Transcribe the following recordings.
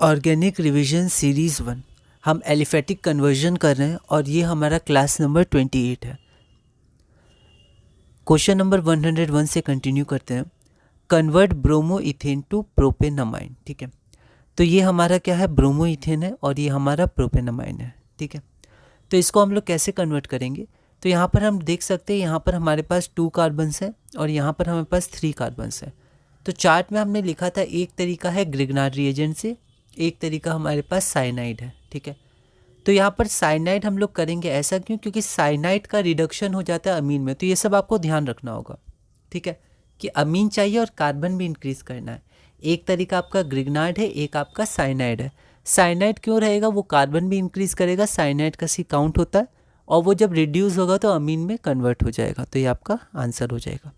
Organic revision series 1 हम aliphatic conversion कर रहे हैं और ये हमारा क्लास नंबर 28 है। क्वेश्चन नंबर 101 से कंटिन्यू करते हैं। Convert bromoethane to propanamine. ठीक है, तो ये हमारा क्या है, ब्रोमो इथेन है और ये हमारा प्रोपेनामाइन है। ठीक है, तो इसको हम लोग कैसे कन्वर्ट करेंगे, तो यहाँ पर हम देख सकते हैं, यहाँ पर हमारे पास 2 कार्बन्स हैं और यहाँ पर हमारे पास 3 कार्बन्स हैं। तो चार्ट में हमने लिखा था एक तरीका है ग्रिग्नार्ड रिएजेंट से, एक तरीका हमारे पास साइनाइड है। ठीक है, तो यहाँ पर साइनाइड हम लोग करेंगे, ऐसा क्यों, क्योंकि साइनाइड का रिडक्शन हो जाता है अमीन में। तो ये सब आपको ध्यान रखना होगा। ठीक है, कि अमीन चाहिए और कार्बन भी इंक्रीज करना है। एक तरीका आपका ग्रिग्नार्ड है, एक आपका साइनाइड है। साइनाइड क्यों रहेगा, वो कार्बन भी इंक्रीज करेगा, साइनाइड का सी काउंट होता है और वो जब रिड्यूस होगा तो अमीन में कन्वर्ट हो जाएगा। तो ये आपका आंसर हो जाएगा।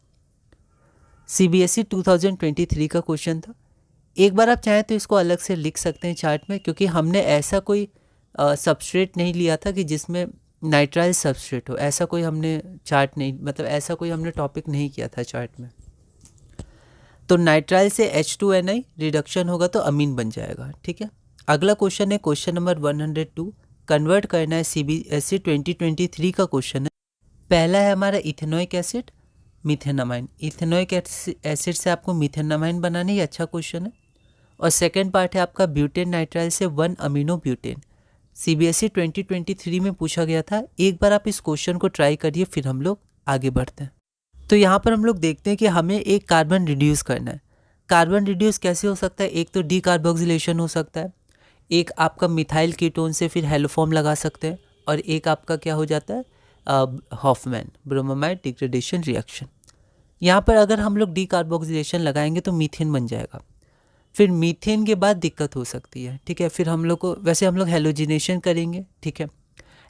CBSE 2023 का क्वेश्चन था। एक बार आप चाहें तो इसको अलग से लिख सकते हैं चार्ट में, क्योंकि हमने ऐसा कोई सबस्ट्रेट नहीं लिया था कि जिसमें नाइट्राइल सबस्ट्रेट हो। ऐसा कोई हमने चार्ट नहीं, मतलब ऐसा कोई हमने टॉपिक नहीं किया था चार्ट में। तो नाइट्राइल से H2NI रिडक्शन होगा तो अमीन बन जाएगा। ठीक है, अगला क्वेश्चन है क्वेश्चन नंबर 102। कन्वर्ट करना है, CBSE 2023 का क्वेश्चन है। पहला है हमारा ethanoic acid methenamine. Ethanoic acid से आपको मिथेनामाइन बनाना, ये अच्छा क्वेश्चन है। और सेकंड पार्ट है आपका ब्यूटेन नाइट्राइल से 1 अमीनो ब्यूटेन। CBSE 2023 में पूछा गया था। एक बार आप इस क्वेश्चन को ट्राई करिए, फिर हम लोग आगे बढ़ते हैं। तो यहाँ पर हम लोग देखते हैं कि हमें एक कार्बन रिड्यूस करना है। कार्बन रिड्यूस कैसे हो सकता है, एक तो डीकार्बोक्सिलेशन हो सकता है, एक आपका मिथाइल कीटोन से फिर हेलोफॉर्म लगा सकते हैं, और एक आपका क्या हो जाता है, हॉफमैन ब्रोमोमाइड डिग्रेडेशन रिएक्शन। यहाँ पर अगर हम लोग डीकार्बोक्सिलेशन लगाएंगे तो मीथेन बन जाएगा। फिर मीथेन के बाद दिक्कत हो सकती है। ठीक है, फिर हम लोग को, वैसे हम लोग हेलोजिनेशन करेंगे। ठीक है,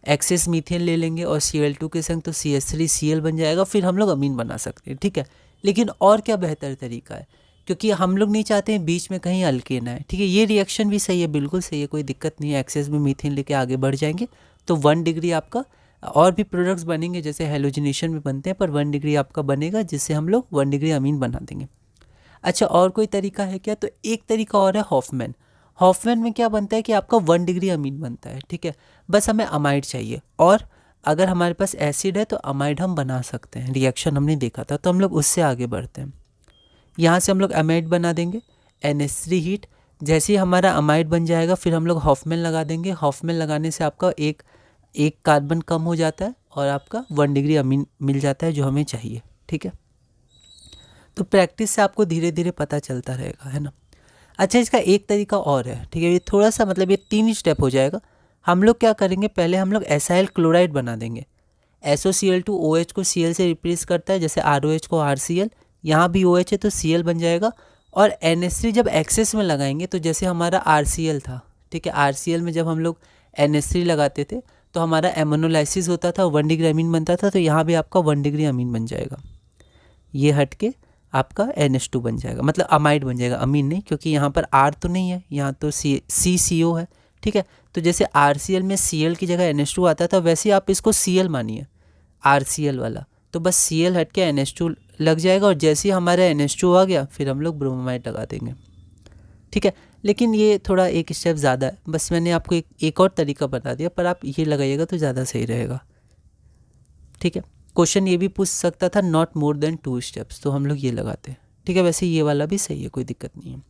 एक्सेस मीथेन ले लेंगे और Cl2 के संग तो CH3Cl बन जाएगा, फिर हम लोग अमीन बना सकते हैं। ठीक है, लेकिन और क्या बेहतर तरीका है, क्योंकि हम लोग नहीं चाहते हैं बीच में कहीं अल्केन आए। ठीक है, ये रिएक्शन भी सही है, बिल्कुल सही है, कोई दिक्कत नहीं है। एक्सेस में मीथेन लेके आगे बढ़ जाएंगे तो 1 डिग्री आपका, और भी प्रोडक्ट्स बनेंगे जैसे हेलोजिनेशन में बनते हैं, पर 1 डिग्री आपका बनेगा, जिससे हम लोग 1 डिग्री अमीन बना देंगे। अच्छा, और कोई तरीका है क्या, तो एक तरीका और है हॉफमैन। हॉफमैन में क्या बनता है कि आपका 1 डिग्री अमीन बनता है। ठीक है, बस हमें अमाइड चाहिए, और अगर हमारे पास एसिड है तो अमाइड हम बना सकते हैं। रिएक्शन हमने देखा था, तो हम लोग उससे आगे बढ़ते हैं। यहाँ से हम लोग अमाइड बना देंगे, NH3 हीट। जैसे ही हमारा अमाइड बन जाएगा, फिर हम लोग हॉफमैन लगा देंगे। हॉफमैन लगाने से आपका एक कार्बन कम हो जाता है और आपका 1 डिग्री अमीन मिल जाता है, जो हमें चाहिए। ठीक है, तो प्रैक्टिस से आपको धीरे धीरे पता चलता रहेगा, है ना। अच्छा, इसका एक तरीका और है। ठीक है, ये थोड़ा सा, मतलब ये 3 स्टेप हो जाएगा। हम लोग क्या करेंगे, पहले हम लोग एसाइल क्लोराइड बना देंगे। SOCl2 OH को Cl से रिप्लेस करता है, जैसे ROH को RCl, यहाँ भी OH है तो Cl बन जाएगा। और NH3 जब एक्सेस में लगाएंगे, तो जैसे हमारा RCl था, ठीक है, RCl में जब हम लोग NH3 लगाते थे तो हमारा एमोनोलाइसिस होता था, 1 डिग्री अमीन बनता था, तो यहाँ भी आपका 1 डिग्री अमीन बन जाएगा। ये हट के आपका NH2 बन जाएगा, मतलब अमाइड बन जाएगा, अमीन नहीं, क्योंकि यहाँ पर R तो नहीं है, यहाँ तो CCO है। ठीक है, तो जैसे RCl में Cl की जगह NH2 आता था, वैसे आप इसको Cl मानिए, RCl वाला, तो बस Cl हट के NH2 लग जाएगा, और जैसे ही हमारा NH2 आ गया, फिर हम लोग ब्रोमाइड लगा देंगे। ठीक है, लेकिन ये थोड़ा एक स्टेप ज़्यादा है, बस मैंने आपको एक और तरीका बता दिया, पर आप ये लगाइएगा तो ज़्यादा सही रहेगा। ठीक है, क्वेश्चन ये भी पूछ सकता था, नॉट मोर देन 2 स्टेप्स, तो हम लोग ये लगाते हैं। ठीक है, वैसे ये वाला भी सही है, कोई दिक्कत नहीं है।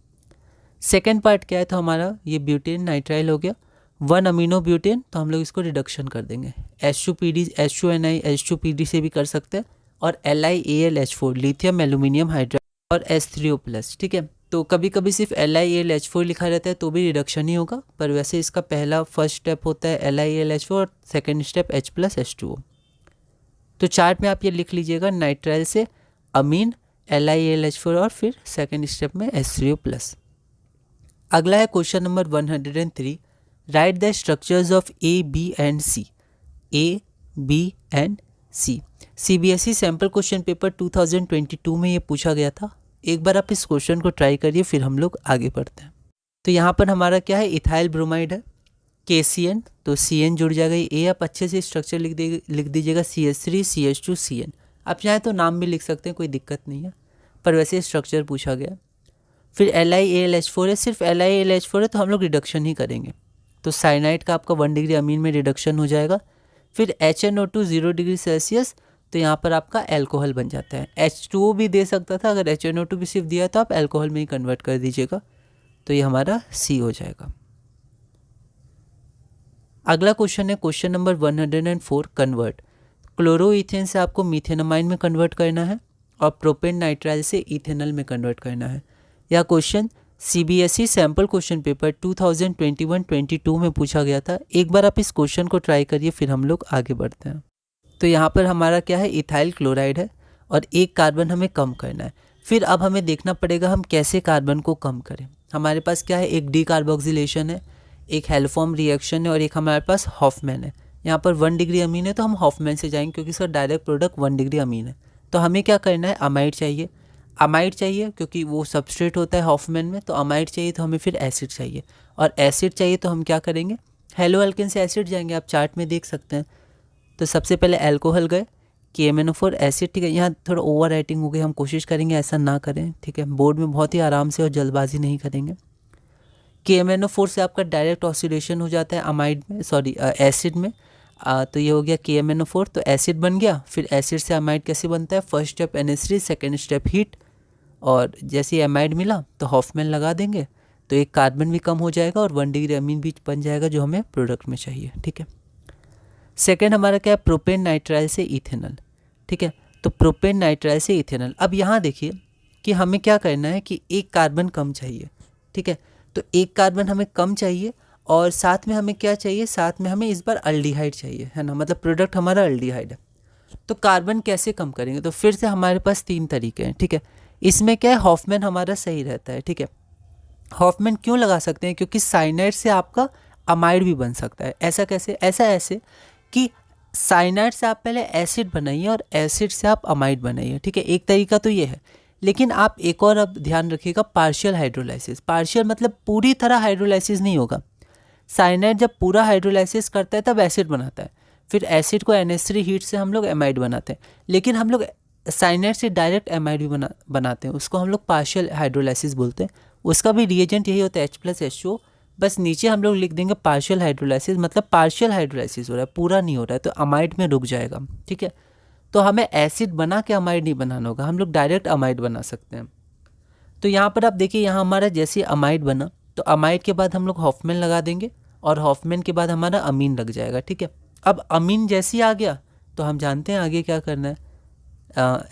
सेकेंड पार्ट क्या है, तो हमारा ये ब्यूटेन नाइट्राइल हो गया, 1 अमीनो ब्यूटेन, तो हम लोग इसको रिडक्शन कर देंगे। H2PD H2NI H2PD से भी कर सकते हैं, और LiAlH4 लिथियम एल्यूमिनियम हाइड्राइड और H3O+। ठीक है, तो कभी कभी सिर्फ LiAlH4 लिखा रहता है तो भी रिडक्शन ही होगा, पर वैसे इसका पहला फर्स्ट स्टेप होता है LiAlH4 और सेकेंड स्टेप H+H2O। तो चार्ट में आप ये लिख लीजिएगा, नाइट्राइल से अमीन LiAlH4 और फिर सेकेंड स्टेप में H3O+। अगला है question number 103। Right the structures of A, B and C। A, B and C। CBSE sample question paper 2022 में ये पूछा गया था। एक बार आप इस क्वेश्चन को ट्राई करिए, फिर हम लोग आगे बढ़ते हैं। तो यहाँ पर हमारा क्या है, इथाइल ब्रोमाइड है, KCN, तो CN जुड़ जाएगा। ये आप अच्छे से स्ट्रक्चर लिख दीजिएगा, CH3 CH2 CN। आप चाहे तो नाम भी लिख सकते हैं, कोई दिक्कत नहीं है, पर वैसे स्ट्रक्चर पूछा गया। फिर LiAlH4 है, सिर्फ LiAlH4 है तो हम लोग रिडक्शन ही करेंगे, तो साइनाइड का आपका 1 डिग्री अमीन में रिडक्शन हो जाएगा। फिर HNO2 0 डिग्री सेल्सियस, तो यहाँ पर आपका एल्कोहल बन जाता है। H2O भी दे सकता था, अगर HNO2 भी सिर्फ दिया तो आप एल्कोहल में ही कन्वर्ट कर दीजिएगा, तो ये हमारा C हो जाएगा। अगला क्वेश्चन है क्वेश्चन नंबर 104, कन्वर्ट। क्लोरोइथेन से आपको मीथेनमाइन में कन्वर्ट करना है और प्रोपेन नाइट्राइल से इथेनॉल में कन्वर्ट करना है। यह question CBSE sample question paper 2021-22 में पूछा गया था। एक बार आप इस क्वेश्चन को ट्राई करिए, फिर हम लोग आगे बढ़ते हैं। तो यहाँ पर हमारा क्या है, इथाइल क्लोराइड है और एक कार्बन हमें कम करना है। फिर अब हमें देखना पड़ेगा हम कैसे कार्बन को कम करें। हमारे पास क्या है, एक डीकार्बोक्सिलेशन है, एक हेल्फॉर्म रिएक्शन है और एक हमारे पास हॉफमैन है। यहाँ पर 1 डिग्री अमीन है तो हम हॉफमैन से जाएंगे क्योंकि इसका डायरेक्ट प्रोडक्ट 1 डिग्री अमीन है। तो हमें क्या करना है, अमाइड चाहिए। अमाइड चाहिए क्योंकि वो सबस्ट्रेट होता है हॉफमैन में, तो अमाइड चाहिए तो हमें फिर एसिड चाहिए, और एसिड चाहिए तो हम क्या करेंगे, हेलो अल्केन से एसिड जाएंगे। आप चार्ट में देख सकते हैं। तो सबसे पहले अल्कोहल गए, KMnO4 एसिड, ठीक है। यहाँ थोड़ा ओवर राइटिंग हो गई, हम कोशिश करेंगे ऐसा ना करें, ठीक है। बोर्ड में बहुत ही आराम से और जल्दबाजी नहीं करेंगे। KMnO4 से आपका डायरेक्ट ऑक्सीडेशन हो जाता है अमाइड में, सॉरी एसिड में। तो ये हो गया KMnO4, तो एसिड बन गया। फिर एसिड से अमाइड कैसे बनता है, first step NH3, second step heat, और जैसे ही अमाइड मिला तो हॉफमैन लगा देंगे, तो एक कार्बन भी कम हो जाएगा और 1 डिग्री अमीन भी बन जाएगा जो हमें प्रोडक्ट में चाहिए, ठीक है। सेकेंड हमारा क्या है, प्रोपेन नाइट्राइल से इथेनॉल, ठीक है। तो प्रोपेन नाइट्राइल से इथेनॉल, अब यहाँ देखिए कि हमें क्या करना है कि एक कार्बन कम चाहिए, ठीक है। तो एक कार्बन हमें कम चाहिए और साथ में हमें क्या चाहिए, साथ में हमें इस बार अल्डिहाइड चाहिए, है ना, मतलब प्रोडक्ट हमारा अल्डिहाइड है। तो कार्बन कैसे कम करेंगे, तो फिर से हमारे पास 3 तरीके हैं, ठीक है। इसमें क्या है, हॉफमैन हमारा सही रहता है, ठीक है। हॉफमैन क्यों लगा सकते हैं, क्योंकि साइनाइड से आपका अमाइड भी बन सकता है। ऐसा कैसे, ऐसा ऐसे कि साइनाइड से आप पहले एसिड बनाइए और एसिड से आप अमाइड बनाइए, ठीक है। एक तरीका तो ये है, लेकिन आप एक और अब ध्यान रखिएगा, पार्शियल हाइड्रोलाइसिस। पार्शियल मतलब पूरी तरह हाइड्रोलाइसिस नहीं होगा। साइनाइड जब पूरा हाइड्रोलाइसिस करता है तब एसिड बनाता है, फिर एसिड को NH3 हीट से हम लोग एमाइड बनाते हैं। लेकिन हम लोग साइनाइड से डायरेक्ट एमाइड भी बनाते हैं, उसको हम लोग पार्शियल हाइड्रोलाइसिस बोलते हैं। उसका भी रिएजेंट यही होता है H+H2O, बस नीचे हम लोग लिख देंगे पार्शियल हाइड्रोलाइसिस, मतलब पार्शियल हाइड्रोलाइसिस हो रहा है, पूरा नहीं हो रहा है, तो अमाइड में रुक जाएगा, ठीक है। तो हमें एसिड बना के अमाइड नहीं बनाना होगा, हम लोग डायरेक्ट अमाइड बना सकते हैं। तो यहाँ पर आप देखिए, यहाँ हमारा जैसे अमाइड बना, तो अमाइड के बाद हम लोग हॉफमैन लगा देंगे और हॉफमैन के बाद हमारा अमीन लग जाएगा, ठीक है। अब अमीन जैसे ही आ गया तो हम जानते हैं आगे क्या करना है,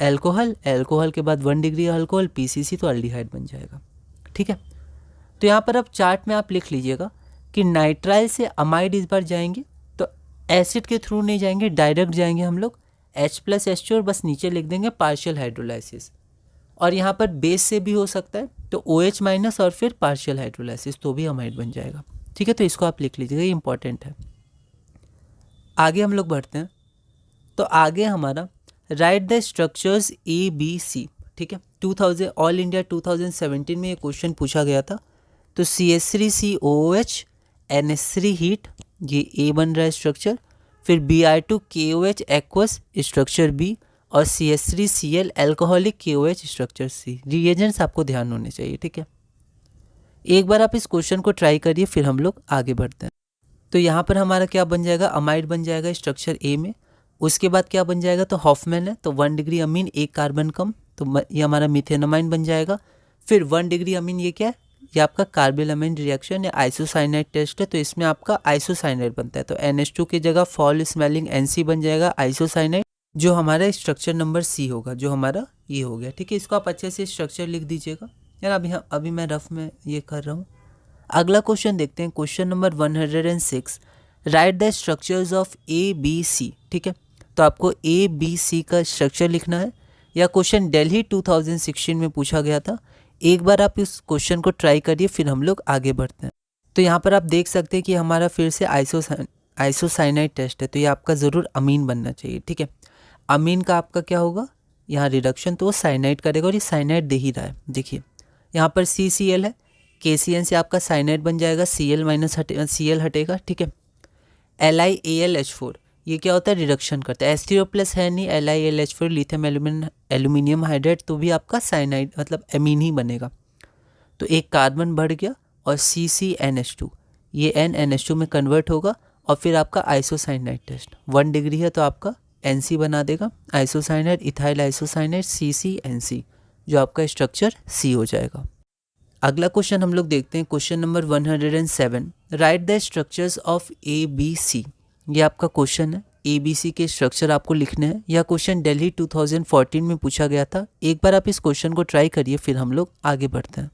एल्कोहल, एल्कोहल के बाद 1 डिग्री अल्कोहल PCC, तो अल्डिहाइड बन जाएगा, ठीक है। तो यहाँ पर अब चार्ट में आप लिख लीजिएगा कि नाइट्राइल से अमाइड इस बार जाएंगे, तो एसिड के थ्रू नहीं जाएंगे, डायरेक्ट जाएंगे हम लोग H+H2 और बस नीचे लिख देंगे पार्शियल हाइड्रोलाइसिस। और यहाँ पर बेस से भी हो सकता है, तो OH- और फिर पार्शियल हाइड्रोलाइसिस, तो भी अमाइड बन जाएगा, ठीक है। तो इसको आप लिख लीजिएगा, ये इंपॉर्टेंट है। आगे हम लोग बढ़ते हैं। तो आगे हमारा राइट द स्ट्रक्चर्स ABC, ठीक है। 2000 ऑल इंडिया 2017 में ये क्वेश्चन पूछा गया था। तो CH3COOH NH3 हीट, ये A बन रहा है स्ट्रक्चर। फिर Br2KOH एक्वस स्ट्रक्चर B, और CH3Cl alcoholic KOH structure C। Reagents आपको ध्यान होने चाहिए, ठीक है। एक बार आप इस क्वेश्चन को ट्राई करिए, फिर हम लोग आगे बढ़ते हैं। तो यहाँ पर हमारा क्या बन जाएगा, अमाइड बन जाएगा स्ट्रक्चर A में। उसके बाद क्या बन जाएगा, तो हॉफमैन है, तो 1 डिग्री अमीन, एक कार्बन कम, तो ये हमारा मिथेनमाइन बन जाएगा। फिर 1 डिग्री अमीन, ये क्या है, ये आपका कार्बिलमाइन रिएक्शन या आइसोसाइनाइड टेस्ट है, तो इसमें आपका आइसोसाइनाइड बनता है, तो NH2 की जगह फॉल स्मेलिंग NC बन जाएगा आइसोसाइनाइड, जो हमारा स्ट्रक्चर नंबर C होगा, जो हमारा ये हो गया, ठीक है। इसको आप अच्छे से स्ट्रक्चर लिख दीजिएगा यार, अभी मैं रफ में ये कर रहा हूँ। अगला क्वेश्चन देखते हैं, question number 106, right the structures of ABC, ठीक है। तो आपको ABC का स्ट्रक्चर लिखना है। यह क्वेश्चन दिल्ली 2016 में पूछा गया था। एक बार आप इस क्वेश्चन को ट्राई करिए, फिर हम लोग आगे बढ़ते हैं। तो यहाँ पर आप देख सकते हैं कि हमारा फिर से आइसोसाइनाइड टेस्ट है, तो ये आपका ज़रूर अमीन बनना चाहिए, ठीक है। अमीन का आपका क्या होगा, यहाँ रिडक्शन, तो वो साइनाइड करेगा और ये साइनाइड दे ही रहा है। देखिए यहाँ पर CCl है, KCN से आपका साइनाइड बन जाएगा, Cl हटेगा, ठीक है। LiAlH4, ये क्या होता है, रिडक्शन करता है। H3O+ है नहीं, LiAlH4 लिथियम एल्यूमिनियम हाइड्रेट, तो भी आपका साइनाइड मतलब एमीन ही बनेगा। तो एक कार्बन बढ़ गया और CCNH2, ये NNH2 में कन्वर्ट होगा और फिर आपका आइसोसाइनाइड टेस्ट 1 डिग्री है तो आपका NC बना देगा, आइसोसाइनाइड इथाइल आइसोसाइनाइड CCNC, जो आपका स्ट्रक्चर C हो जाएगा। अगला क्वेश्चन हम लोग देखते हैं, question number 107, right the structures of ABC। ये आपका क्वेश्चन है, ABC के स्ट्रक्चर आपको लिखने हैं। यह क्वेश्चन दिल्ली 2014 में पूछा गया था। एक बार आप इस क्वेश्चन को ट्राई करिए, फिर हम लोग आगे बढ़ते हैं।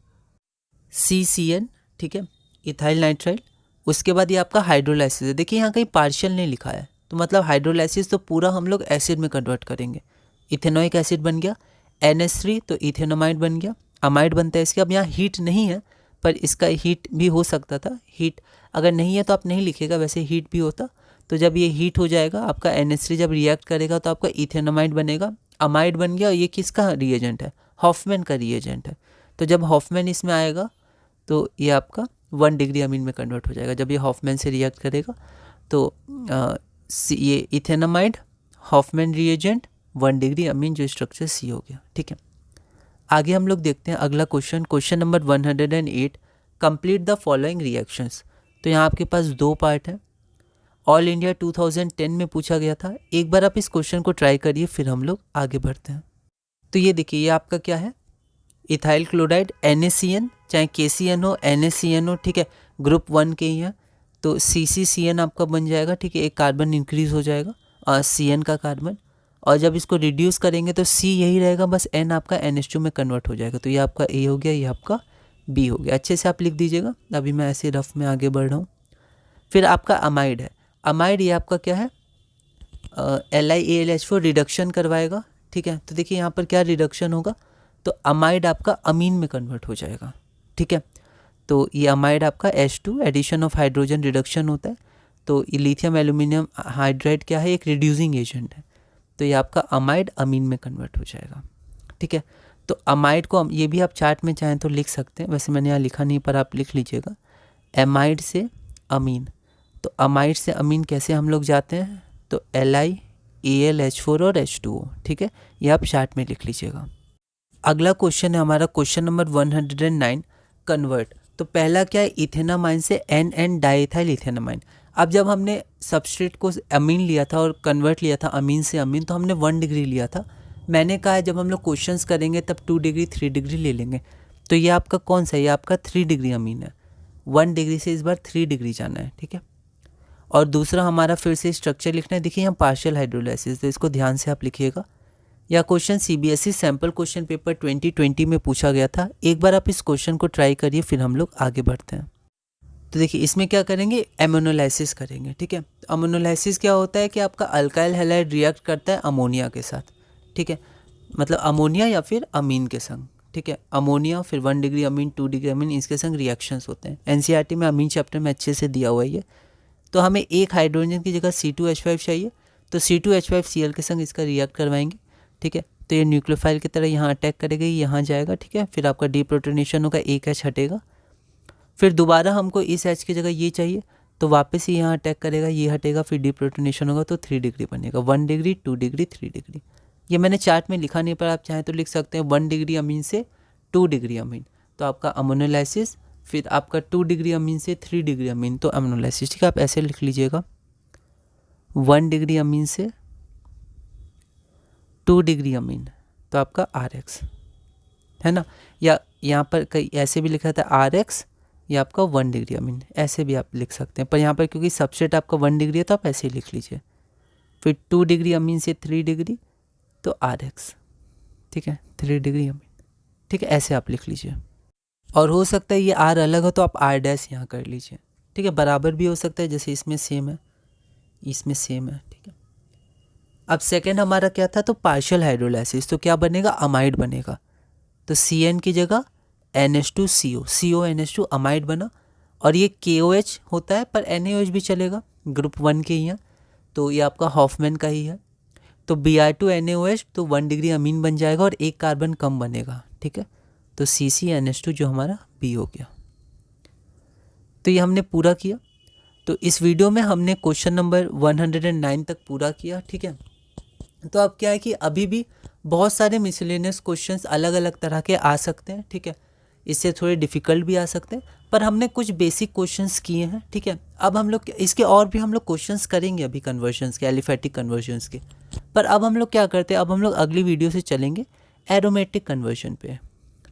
CCN, ठीक है, इथाइल नाइट्राइल। उसके बाद ये आपका हाइड्रोलाइसिस है। देखिए यहाँ कहीं पार्शियल नहीं लिखा है, तो मतलब हाइड्रोलाइसिस तो पूरा हम लोग एसिड में कन्वर्ट करेंगे। इथेनोइक एसिड बन गया, NH3 तो इथेनोमाइड बन गया, अमाइड बनता है इसके। अब यहाँ हीट नहीं है, पर इसका हीट भी हो सकता था। हीट अगर नहीं है तो आप नहीं लिखेगा, वैसे हीट भी होता। तो जब ये हीट हो जाएगा आपका NH3 जब रिएक्ट करेगा तो आपका इथेनोमाइड बनेगा, अमाइड बन गया। और ये किसका रिएजेंट है? हॉफमैन का रिएजेंट है। तो जब हॉफमैन इसमें आएगा तो ये आपका 1 डिग्री अमीन में कन्वर्ट हो जाएगा। जब ये हॉफमैन से रिएक्ट करेगा तो ये इथेनोमाइड, हॉफमैन रिएजेंट, 1 डिग्री अमीन, जो स्ट्रक्चर C हो गया। ठीक है, आगे हम लोग देखते हैं अगला question, question number 108, complete the following reactions. तो यहाँ आपके पास 2 पार्ट हैं। ऑल इंडिया 2010 में पूछा गया था। एक बार आप इस क्वेश्चन को ट्राई करिए, फिर हम लोग आगे बढ़ते हैं। तो ये देखिए, ये आपका क्या है, इथाइल क्लोराइड NaCN, चाहे KCN हो NaCN हो, ठीक है, ग्रुप 1 के ही है। तो CCCN आपका बन जाएगा, ठीक है, एक कार्बन इंक्रीज हो जाएगा CN का कार्बन। और जब इसको रिड्यूस करेंगे तो C यही रहेगा, बस N आपका NH2 में कन्वर्ट हो जाएगा। तो ये आपका A हो गया, ये आपका B हो गया। अच्छे से आप लिख दीजिएगा, अभी मैं ऐसे रफ में आगे बढ़ रहा हूँ। फिर आपका अमाइड है। अमाइड ये आपका क्या है, LiAlH4 रिडक्शन करवाएगा। ठीक है, तो देखिए यहाँ पर क्या रिडक्शन होगा, तो अमाइड आपका अमीन में कन्वर्ट हो जाएगा। ठीक है, तो ये अमाइड आपका H2 addition of hydrogen reduction होता है। तो लिथियम एल्यूमिनियम हाइड्राइड क्या है, एक रिड्यूसिंग एजेंट है। तो ये आपका अमाइड अमीन में कन्वर्ट हो जाएगा। ठीक है, तो अमाइड को ये भी आप चार्ट में चाहें तो लिख सकते हैं, वैसे मैंने यहाँ लिखा नहीं, पर आप लिख लीजिएगा, एमाइड से अमीन। तो अमाइड से अमीन कैसे हम लोग जाते हैं, तो LiAlH4 और H2O। ठीक है, ये आप चार्ट में लिख लीजिएगा। अगला क्वेश्चन है हमारा क्वेश्चन नंबर 109, कन्वर्ट। तो पहला क्या है, इथेनामाइन से NN डाइथाइल इथेनामाइन। अब जब हमने सबस्ट्रेट को अमीन लिया था और कन्वर्ट लिया था अमीन से अमीन, तो हमने 1 डिग्री लिया था। मैंने कहा है जब हम लोग क्वेश्चंस करेंगे तब 2 डिग्री 3 डिग्री ले लेंगे। तो ये आपका कौन सा है, ये आपका 3 डिग्री अमीन है। 1 डिग्री से इस बार 3 डिग्री जाना है। ठीक है, और दूसरा हमारा फिर से स्ट्रक्चर लिखना है। देखिए यहाँ पार्शियल हाइड्रोलाइसिस, तो इसको ध्यान से आप लिखिएगा। यह question CBSE sample question paper 2020 में पूछा गया था। एक बार आप इस क्वेश्चन को ट्राई करिए, फिर हम लोग आगे बढ़ते हैं। तो देखिए इसमें क्या करेंगे, एमोनोलाइसिस करेंगे। ठीक है, अमोनोलाइसिस क्या होता है कि आपका अल्काइल हैलाइड रिएक्ट करता है अमोनिया के साथ। ठीक है, मतलब अमोनिया या फिर अमीन के संग। ठीक है, अमोनिया फिर 1 डिग्री अमीन 2 डिग्री अमीन, इसके संग रिएक्शंस होते हैं। NCERT में अमीन चैप्टर में अच्छे से दिया हुआ है ये। तो हमें एक हाइड्रोजन की जगह C2H5 चाहिए, तो C2H5Cl के संग इसका रिएक्ट करवाएंगे। ठीक है, तो ये न्यूक्लियोफाइल की तरह यहाँ अटैक करेगा, यहाँ जाएगा। ठीक है, फिर आपका डीप्रोटोनेशन होगा, एक H हटेगा। फिर दोबारा हमको इस H की जगह ये चाहिए, तो वापस ही यहाँ अटैक करेगा, ये हटेगा, फिर डीप्रोटोनेशन होगा, तो 3 डिग्री बनेगा। 1 डिग्री 2 डिग्री 3 डिग्री। ये मैंने चार्ट में लिखा नहीं, पर आप चाहें तो लिख सकते हैं 1 डिग्री अमीन से 2 डिग्री अमीन, तो आपका अमोनोलाइसिस। फिर आपका 2 डिग्री अमीन से 3 डिग्री अमीन, तो अमोनोलाइसिस। ठीक है, आप ऐसे लिख लीजिएगा, 1 डिग्री अमीन से 2 डिग्री अमीन, तो आपका RX है ना। या यहाँ पर कई ऐसे भी लिखा था RX, या आपका 1 डिग्री अमीन, ऐसे भी आप लिख सकते हैं। पर यहाँ पर क्योंकि सबसेट आपका 1 डिग्री है तो आप ऐसे ही लिख लीजिए। फिर 2 डिग्री अमीन से 3 डिग्री, तो RX। ठीक है, 3 डिग्री अमीन। ठीक है, ऐसे आप लिख लीजिए। और हो सकता है ये R अलग हो तो आप R' यहाँ कर लीजिए। ठीक है, बराबर भी हो सकता है, जैसे इसमें सेम है, इसमें सेम है। ठीक है, अब सेकेंड हमारा क्या था, तो पार्शियल हाइड्रोलाइसिस। तो क्या बनेगा, अमाइड बनेगा। तो CN की जगह NH2CO, CONH2 अमाइड बना। और ये KOH होता है, पर NaOH भी चलेगा, ग्रुप 1 के ही हैं, तो ये आपका हॉफमैन का ही है। तो Br2 NaOH, तो 1 डिग्री अमीन बन जाएगा और एक कार्बन कम बनेगा। ठीक है, तो CCNH2 जो हमारा B हो गया। तो ये हमने पूरा किया। तो इस वीडियो में हमने क्वेश्चन नंबर 109 तक पूरा किया। ठीक है, तो अब क्या है कि अभी भी बहुत सारे मिसलेनियस क्वेश्चंस अलग अलग तरह के आ सकते हैं। ठीक है, इससे थोड़े डिफ़िकल्ट भी आ सकते हैं, पर हमने कुछ बेसिक क्वेश्चंस किए हैं, ठीक है। अब हम लोग इसके और भी हम लोग क्वेश्चंस करेंगे अभी कन्वर्जन्स के, एलिफेटिक कन्वर्जन्स के। पर अब हम लोग क्या करते हैं, अब हम लोग अगली वीडियो से चलेंगे एरोमेटिक कन्वर्जन पे,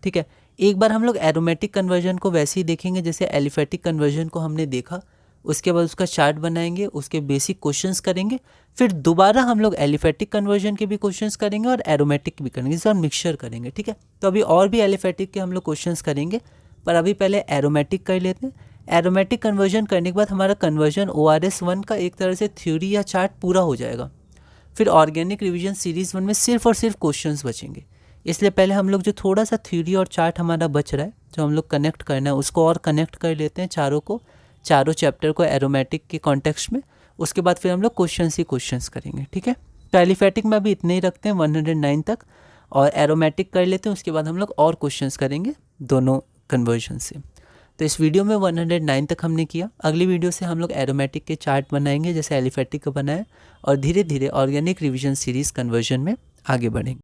ठीक है। एक बार हम लोग एरोमेटिक कन्वर्जन को वैसे ही देखेंगे जैसे एलिफेटिक कन्वर्जन को हमने देखा, उसके बाद उसका चार्ट बनाएंगे, उसके बेसिक क्वेश्चंस करेंगे, फिर दोबारा हम लोग एलिफेटिक कन्वर्जन के भी क्वेश्चंस करेंगे और एरोमेटिक भी करेंगे, इस बार मिक्सचर करेंगे, ठीक है। तो अभी और भी एलिफेटिक के हम लोग क्वेश्चंस करेंगे, पर अभी पहले एरोमेटिक कर लेते हैं। एरोमेटिक कन्वर्जन करने के बाद हमारा कन्वर्जन ORS-1 का एक तरह से थ्योरी या चार्ट पूरा हो जाएगा। फिर ऑर्गेनिक रिवीजन सीरीज़ 1 में सिर्फ और सिर्फ क्वेश्चंस बचेंगे, इसलिए पहले हम लोग जो थोड़ा सा थ्योरी और चार्ट हमारा बच रहा है, जो हम लोग कनेक्ट करना है, उसको और कनेक्ट कर लेते हैं चारों चैप्टर को एरोमेटिक के कॉन्टेक्स्ट में। उसके बाद फिर हम लोग क्वेश्चंस ही क्वेश्चंस करेंगे, ठीक है। तो एलिफेटिक में अभी इतने ही रखते हैं 109 तक, और एरोमेटिक कर लेते हैं, उसके बाद हम लोग और क्वेश्चंस करेंगे दोनों कन्वर्जन से। तो इस वीडियो में 109 तक हमने किया। अगली वीडियो से हम लोग एरोमेटिक के चार्ट बनाएंगे जैसे एलिफेटिक का बनाया, और धीरे धीरे ऑर्गेनिक रिवीजन सीरीज़ कन्वर्जन में आगे बढ़ेंगे।